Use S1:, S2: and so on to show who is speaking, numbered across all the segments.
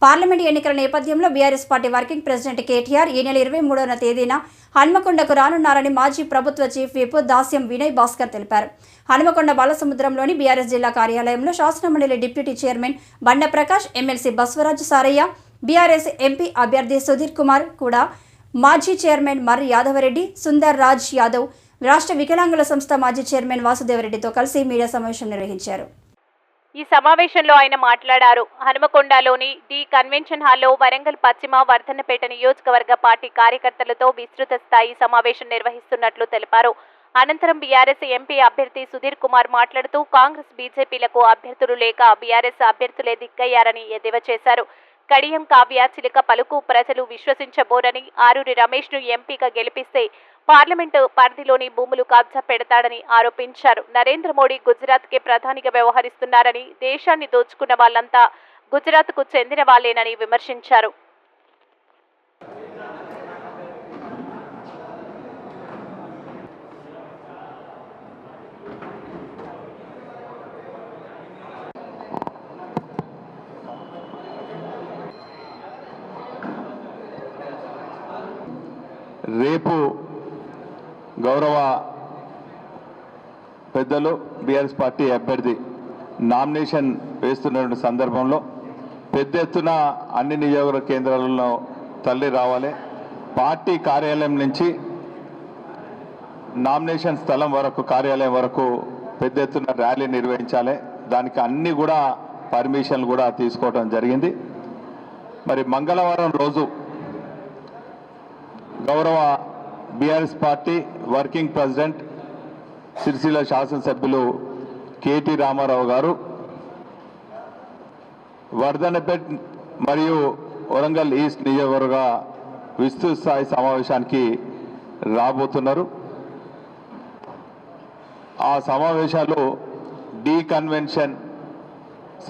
S1: Parliament ఎన్నికల నేపథ్యంలో BRS party working president KTR ఈ నెల 23వ తేదీన హన్మకొండకు రానున్నారని మాజీ ప్రభుత్వ చీఫ్ విప్ దాస్యం వినయ్ భాస్కర్ తెలిపారు. హన్మకొండ బాలసముద్రంలోని బీఆర్ఎస్ జిల్లా కార్యాలయంలో శాసనమండలి deputy chairman Banda Prakash, MLC Baswaraju Saraiah, BRS MP అభ్యర్థి సుధీర్ కుమార్ కూడా, మాజీ చైర్మన్ మర్రి యాదవరెడ్డి, సుందర్ రాజ్ యాదవ్, రాష్ట్ర వికలాంగుల సంస్థ మాజీ చైర్మన్ వాసుదేవరెడ్డితో కలిసి మీడియా సమావేశం నిర్వహించారు.
S2: ఈ సమావేశంలో ఆయన మాట్లాడారు. హనుమకొండలోని డి కన్వెన్షన్ హాల్లో వరంగల్ పశ్చిమ వర్ధన్నపేట నియోజకవర్గ పార్టీ కార్యకర్తలతో విస్తృత స్థాయి సమావేశం నిర్వహిస్తున్నట్లు తెలిపారు. అనంతరం బీఆర్ఎస్ ఎంపీ అభ్యర్థి సుధీర్ కుమార్ మాట్లాడుతూ కాంగ్రెస్ బీజేపీలకు అభ్యర్థులు లేక బీఆర్ఎస్ అభ్యర్థులే దిక్కయ్యారని ఎద్దేవా చేశారు. కడియం కావ్య చిలక పలుకు ప్రజలు విశ్వసించబోరని, ఆరూరి రమేష్ను ఎంపీగా గెలిపిస్తే పార్లమెంటు పరిధిలోని భూములు కబ్జా పెడతాడని ఆరోపించారు. నరేంద్ర మోడీ గుజరాత్కే ప్రధానిగా వ్యవహరిస్తున్నారని, దేశాన్ని దోచుకున్న వాళ్ళంతా గుజరాత్కు చెందిన వాళ్లేనని విమర్శించారు.
S3: రేపు గౌరవ పెద్దలు బీఆర్ఎస్ పార్టీ అభ్యర్థి నామినేషన్ వేస్తున్న సందర్భంలో పెద్ద ఎత్తున అన్ని నియోజకవర్గ కేంద్రాలలో తరలి రావాలి. పార్టీ కార్యాలయం నుంచి నామినేషన్ స్థలం వరకు, కార్యాలయం వరకు పెద్ద ఎత్తున ర్యాలీ నిర్వహించాలి. దానికి అన్ని కూడా పర్మిషన్లు కూడా తీసుకోవడం జరిగింది. మరి మంగళవారం రోజు గౌరవ BRS party working president Sircilla శాసనసభ్యులు కేటీ రామారావు గారు వర్ధన్నపేట్ మరియు వరంగల్ ఈస్ట్ నియోజకవర్గ విస్తృత స్థాయి సమావేశానికి రాబోతున్నారు. ఆ సమావేశాలు డి కన్వెన్షన్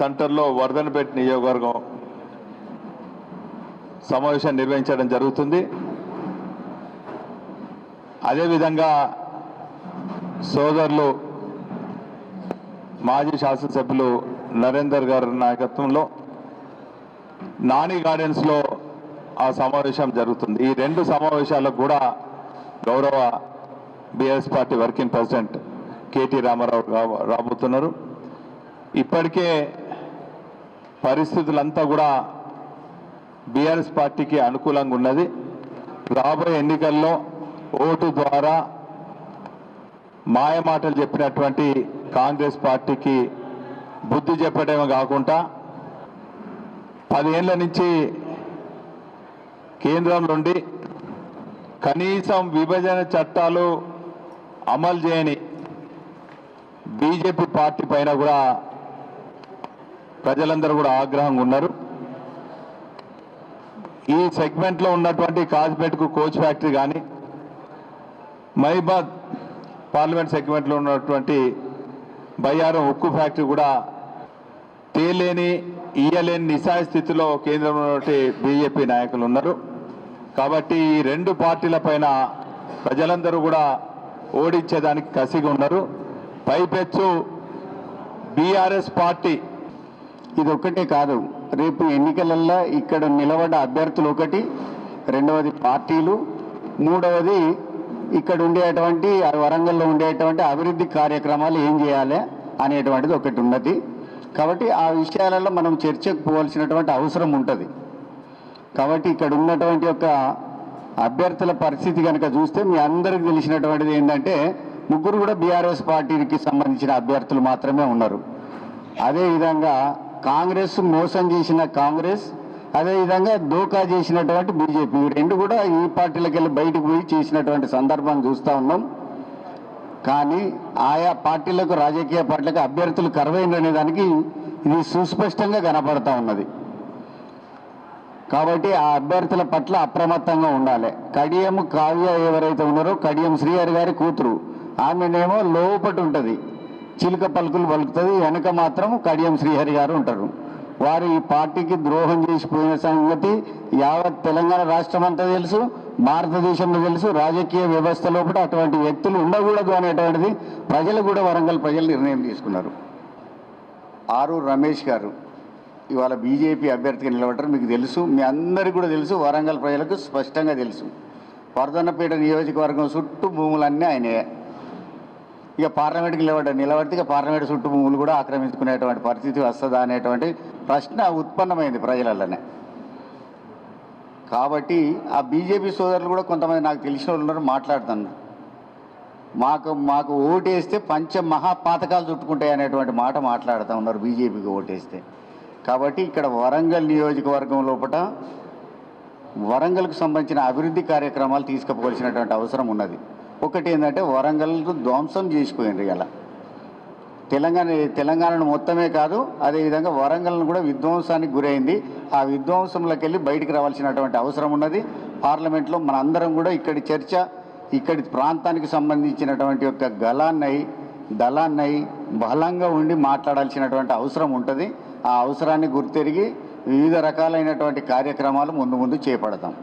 S3: సెంటర్లో వర్ధన్నపేట్ నియోజకవర్గం సమావేశం నిర్వహించడం జరుగుతుంది. అదేవిధంగా సోదరులు మాజీ శాసనసభ్యులు నరేందర్ గారి నాయకత్వంలో నాని గార్డెన్స్లో ఆ సమావేశం జరుగుతుంది. ఈ రెండు సమావేశాలకు కూడా గౌరవ BRS party working president KT Rama Rao రాబోతున్నారు. ఇప్పటికే పరిస్థితులంతా కూడా బీఆర్ఎస్ పార్టీకి అనుకూలంగా ఉన్నది. రాబోయే ఎన్నికల్లో ఓటు ద్వారా మాయమాటలు చెప్పినటువంటి కాంగ్రెస్ పార్టీకి బుద్ధి చెప్పడమే కాకుండా 10 ఏళ్ల నుంచి కేంద్రం నుండి కనీసం విభజన చట్టాలు అమలు చేయని బీజేపీ పార్టీ పైన కూడా ప్రజలందరూ కూడా ఆగ్రహంగా ఉన్నారు. ఈ సెగ్మెంట్లో ఉన్నటువంటి కాజ్పేట్కు కోచ్ ఫ్యాక్టరీ కానీ, మహిబాద్ పార్లమెంట్ సెగ్మెంట్లో ఉన్నటువంటి బయ్యారం ఉక్కు ఫ్యాక్టరీ కూడా తేలేని ఇయ్యలేని నిస్సాయ స్థితిలో కేంద్రంలో బీజేపీ నాయకులు ఉన్నారు. కాబట్టి ఈ రెండు పార్టీల పైన ప్రజలందరూ కూడా ఓడించేదానికి కసిగా ఉన్నారు. పైపెచ్చు బీఆర్ఎస్ పార్టీ
S4: ఇది ఒక్కటే కాదు, రేపు ఎన్నికలల్లో ఇక్కడ నిలబడ్డ అభ్యర్థులు ఒకటి, రెండవది పార్టీలు, మూడవది ఇక్కడ ఉండేటువంటి వరంగల్లో ఉండేటువంటి అభివృద్ధి కార్యక్రమాలు ఏం చేయాలి అనేటువంటిది ఒకటి ఉన్నది. కాబట్టి ఆ విషయాలలో మనం చర్చకు పోవాల్సినటువంటి అవసరం ఉంటుంది. కాబట్టి ఇక్కడ ఉన్నటువంటి యొక్క అభ్యర్థుల పరిస్థితి కనుక చూస్తే మీ అందరికీ తెలిసినటువంటిది ఏంటంటే 3 కూడా బీఆర్ఎస్ పార్టీకి సంబంధించిన అభ్యర్థులు మాత్రమే ఉన్నారు. అదేవిధంగా కాంగ్రెస్ మోసం చేసిన కాంగ్రెస్, అదేవిధంగా దోకా చేసినటువంటి బీజేపీ, రెండు కూడా ఈ పార్టీలకు వెళ్ళి బయటకు పోయి చేసినటువంటి సందర్భం చూస్తూ ఉన్నాం. కానీ ఆయా పార్టీలకు, రాజకీయ పార్టీలకు అభ్యర్థులు కరువైందనే దానికి ఇది సుస్పష్టంగా కనపడతా ఉన్నది. కాబట్టి ఆ అభ్యర్థుల పట్ల అప్రమత్తంగా ఉండాలి. కడియం కావ్య ఎవరైతే ఉన్నారో, కడియం శ్రీహరి గారి కూతురు, ఆమెనేమో లోపటి ఉంటుంది, చిలుక పలుకులు పలుకుతుంది, వెనక మాత్రం కడియం శ్రీహరి గారు ఉంటారు. వారు ఈ పార్టీకి ద్రోహం చేసిపోయిన సంగతి యావత్ తెలంగాణ రాష్ట్రం అంతా తెలుసు, భారతదేశంలో తెలుసు. రాజకీయ వ్యవస్థ లోపల అటువంటి వ్యక్తులు ఉండకూడదు అనేటువంటిది ప్రజలు కూడా, వరంగల్ ప్రజలు నిర్ణయం తీసుకున్నారు. ఆరూరు రమేష్ గారు ఇవాళ బీజేపీ అభ్యర్థిగా నిలబడ్డారు. మీకు తెలుసు, మీ అందరికీ కూడా తెలుసు, వరంగల్ ప్రజలకు స్పష్టంగా తెలుసు. వర్ధన్నపేట నియోజకవర్గం చుట్టూ భూములన్నీ ఆయనే. ఇక పార్లమెంట్కి నిలబడితే ఇక పార్లమెంట్ చుట్టూ భూములు కూడా ఆక్రమించుకునేటువంటి పరిస్థితి వస్తుందా అనేటువంటి ప్రశ్న ఉత్పన్నమైంది ప్రజలలోనే. కాబట్టి ఆ బీజేపీ సోదరులు కూడా కొంతమంది నాకు తెలిసిన వాళ్ళు ఉన్నారు, మాట్లాడుతున్నారు. మాకు ఓటేస్తే పంచ మహాపాతకాలు చుట్టుకుంటాయి అనేటువంటి మాట మాట్లాడుతూ ఉన్నారు బీజేపీకి ఓటేస్తే. కాబట్టి ఇక్కడ వరంగల్ నియోజకవర్గం లోపల వరంగల్కు సంబంధించిన అభివృద్ధి కార్యక్రమాలు తీసుకుపోవాల్సినటువంటి అవసరం ఉన్నది. ఒకటి ఏంటంటే వరంగల్ ధ్వంసం చేసిపోయింది. ఇలా తెలంగాణను మొత్తమే కాదు, అదేవిధంగా వరంగల్ను కూడా విధ్వంసానికి గురైంది. ఆ విధ్వంసంలోకి వెళ్ళి బయటికి రావాల్సినటువంటి అవసరం ఉన్నది. పార్లమెంట్లో మన అందరం కూడా ఇక్కడి ప్రాంతానికి సంబంధించినటువంటి యొక్క దళాన్నై బలంగా ఉండి మాట్లాడాల్సినటువంటి అవసరం ఉంటుంది. ఆ అవసరాన్ని గుర్తెరిగి వివిధ రకాలైనటువంటి కార్యక్రమాలు ముందు చేపడతాం.